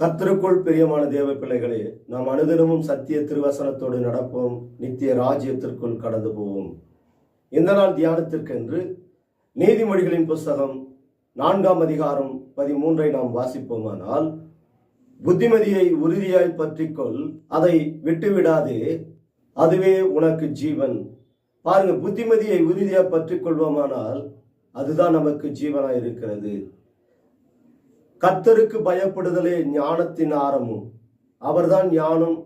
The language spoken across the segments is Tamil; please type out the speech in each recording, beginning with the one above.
கர்த்தருக்குள் பிரியமான தேவ பிள்ளைகளே, நாம் அனுதினமும் சத்திய திருவசனத்தோடு நடப்போம், நித்திய ராஜ்யத்திற்குள் கடந்து போவோம். இந்த நாள் தியானத்திற்கென்று நீதிமொழிகளின் புஸ்தகம் 4ஆம் அதிகாரம் 13 நாம் வாசிப்போமானால், புத்திமதியை உறுதியாய் பற்றிக்கொள், அதை விட்டுவிடாதே, அதுவே உனக்கு ஜீவன். பாருங்க, புத்திமதியை உறுதியாய் பற்றிக்கொள்வோமானால் அதுதான் நமக்கு ஜீவனாய் இருக்கிறது. கர்த்தருக்கு பயப்படுதலே ஞானத்தின் ஆரம்பம். அவர்தான் ஞானம்,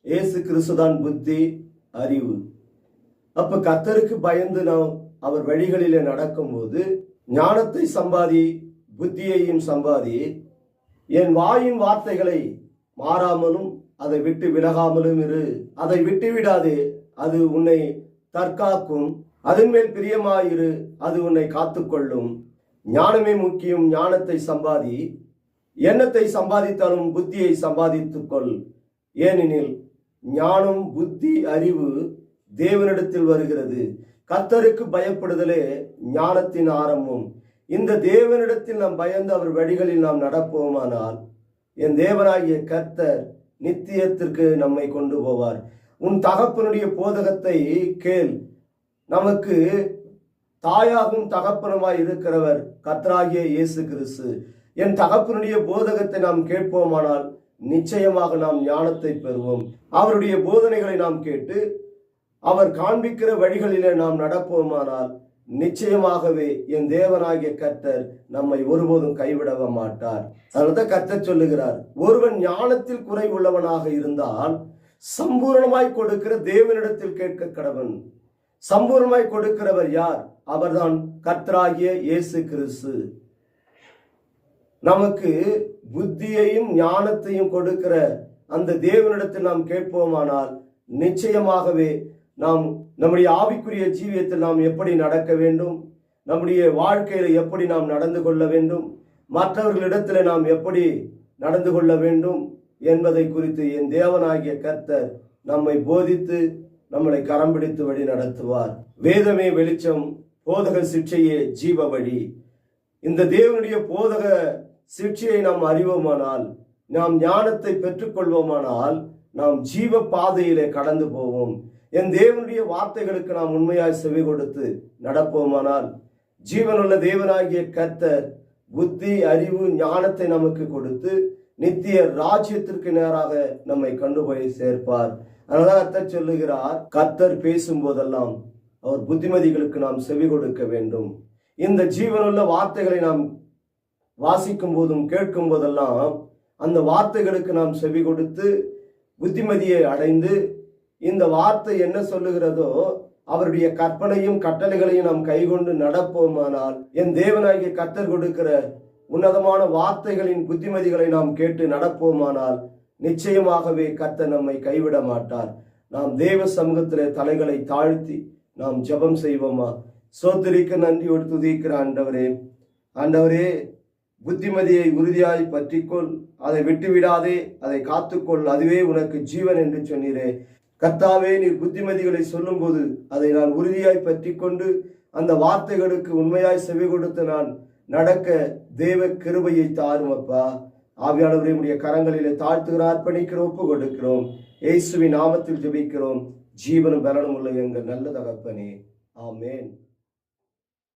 இயேசு கிறிஸ்துதான் புத்தி, அறிவு. அப்ப கர்த்தருக்கு பயந்து நாம் அவர் வழிகளிலே நடக்கும்போது ஞானத்தை சம்பாதி, புத்தியையும் சம்பாதி. என் வாயின் வார்த்தைகளை மாறாமலும் அதை விட்டு விலகாமலும் இரு. அதை விட்டு விடாதே, அது உன்னை தற்காக்கும். அதன் மேல் பிரியமாயிரு, அது உன்னை காத்துக்கொள்ளும். ஞானமே முக்கியம், ஞானத்தை சம்பாதி. எண்ணத்தை சம்பாதித்தாலும் புத்தியை சம்பாதித்துக்கொள். ஏனெனில் ஞானம், புத்தி, அறிவு தேவனிடத்தில் வருகிறது. கர்த்தருக்கு பயப்படுதலே ஞானத்தின் ஆரம்பம். இந்த தேவனிடத்தில் நாம் பயந்து அவர் வழிகளில் நாம் நடப்போமானால் என் தேவனாகிய கர்த்தர் நித்தியத்திற்கு நம்மை கொண்டு போவார். உன் தகப்பனுடைய போதகத்தை கேள். நமக்கு தாயாகும் தகப்பனுமாய் இருக்கிறவர் கர்த்தராகிய இயேசு கிறிஸ்து. என் தகப்பனுடைய போதகத்தை நாம் கேட்போமானால் நிச்சயமாக நாம் ஞானத்தை பெறுவோம். அவருடைய போதனைகளை நாம் கேட்டு அவர் காண்பிக்கிற வழிகளிலே நாம் நடப்போமானால் நிச்சயமாகவே என் தேவனாகிய கர்த்தர் நம்மை ஒருபோதும் கைவிட மாட்டார். அதனால்தான் கர்த்தர் சொல்லுகிறார், ஒருவன் ஞானத்தில் குறை உள்ளவனாக இருந்தால் சம்பூர்ணமாய் கொடுக்கிற தேவனிடத்தில் கேட்க கடவன். சம்பூர்ணமாய் கொடுக்கிறவர் யார்? அவர்தான் கர்த்தராகிய இயேசு கிறிஸ்து. நமக்கு புத்தியையும் ஞானத்தையும் கொடுக்கிற அந்த தேவனிடத்தில் நாம் கேட்போமானால் நிச்சயமாகவே நாம் நம்முடைய ஆவிக்குரிய ஜீவியத்தில் நாம் எப்படி நடக்க வேண்டும், நம்முடைய வாழ்க்கையில எப்படி நாம் நடந்து கொள்ள வேண்டும், மற்றவர்களிடத்தில் நாம் எப்படி நடந்து கொள்ள வேண்டும் என்பதை குறித்து என் தேவனாகிய கர்த்தர் நம்மை போதித்து நம்மளை கரம் பிடித்து வழி நடத்துவார். வேதமே வெளிச்சம், போதக சிக்ஷையே ஜீவ வழி. இந்த தேவனுடைய போதக சிக்ஷையை நாம் அறிவோமானால், நாம் ஞானத்தை பெற்றுக்கொள்வோமானால் நாம் ஜீவ பாதையிலே கடந்து போவோம். என் தேவனுடைய வார்த்தைகளுக்கு நாம் உண்மையாய் செவி கொடுத்து நடப்போமானால் ஜீவனுள்ள தேவனாகிய கர்த்தர் புத்தி, அறிவு, ஞானத்தை நமக்கு கொடுத்து நித்திய ராஜ்யத்திற்கு நேராக நம்மை கொண்டு போய் சேர்ப்பார். அதனால கர்த்தர் சொல்லுகிறார், கர்த்தர் பேசும் போதெல்லாம் அவர் புத்திமதிகளுக்கு நாம் செவி கொடுக்க வேண்டும். இந்த ஜீவனுள்ள வார்த்தைகளை நாம் வாசிக்கும் போதும் கேட்கும் போதெல்லாம் அந்த வார்த்தைகளுக்கு நாம் செவி கொடுத்து புத்திமதியை அடைந்து இந்த வார்த்தை என்ன சொல்லுகிறதோ அவருடைய கற்பனையும் கட்டளைகளையும் நாம் கைகொண்டு நடப்போமானால் என் தேவனாகிய கர்த்தர் கொடுக்கிற உன்னதமான வார்த்தைகளின் புத்திமதிகளை நாம் கேட்டு நடப்போமானால் நிச்சயமாகவே கர்த்தர் நம்மை கைவிட மாட்டார். நாம் தேவ சமூகத்திலே தலைகளை தாழ்த்தி நாம் ஜெபம் செய்வோமா? சோத்திரிக்க நன்றியோடு துதிக்கிற ஆண்டவரே, ஆண்டவரே, புத்திமதியை உறுதியாய் பற்றிக்கொள், அதை விட்டுவிடாதே, அதை காத்துக்கொள், அதுவே உனக்கு ஜீவன் என்று சொன்னீரே. கர்த்தாவே, நீர் புத்திமதிகளை சொல்லும் போது அதை நான் உறுதியாய் பற்றிக்கொண்டு அந்த வார்த்தைகளுக்கு உண்மையாய் செவி கொடுத்து நான் நடக்க தேவ கிருபையை தாரும் அப்பா. ஆவியானவரே, உடைய கரங்களிலே தாழ்த்துகிற அர்ப்பணிக்கிற ஒப்பு கொடுக்கிறோம். இயேசுவின் நாமத்தில் ஜெபிக்கிறோம். ஜீவனும் பலனும் உள்ள எங்கள் நல்ல தகப்பனே, ஆமேன்.